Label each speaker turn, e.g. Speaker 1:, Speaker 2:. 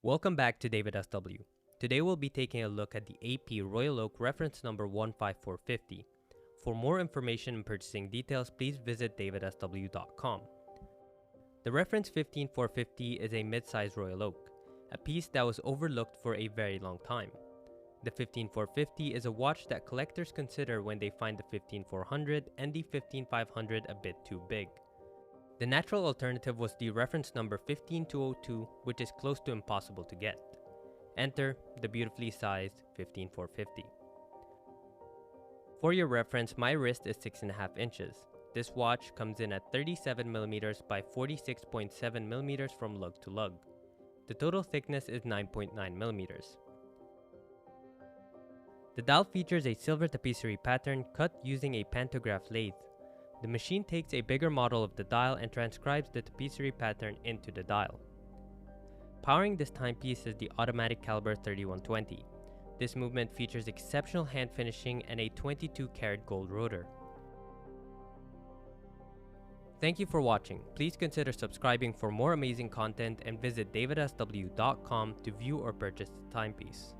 Speaker 1: Welcome back to DavidSW. Today we'll be taking a look at the AP Royal Oak reference number 15450. For more information and purchasing details, please visit DavidSW.com. The reference 15450 is a mid-size Royal Oak, a piece that was overlooked for a very long time. The 15450 is a watch that collectors consider when they find the 15400 and the 15500 a bit too big. The natural alternative was the reference number 15202, which is close to impossible to get. Enter the beautifully sized 15450. For your reference, my wrist is 6.5 inches. This watch comes in at 37mm by 46.7mm from lug to lug. The total thickness is 9.9mm. The dial features a silver tapisserie pattern cut using a pantograph lathe. The machine takes a bigger model of the dial and transcribes the tapisserie pattern into the dial. Powering this timepiece is the automatic caliber 3120. This movement features exceptional hand finishing and a 22-karat gold rotor. Thank you for watching. Please consider subscribing for more amazing content and visit DavidSW.com to view or purchase the timepiece.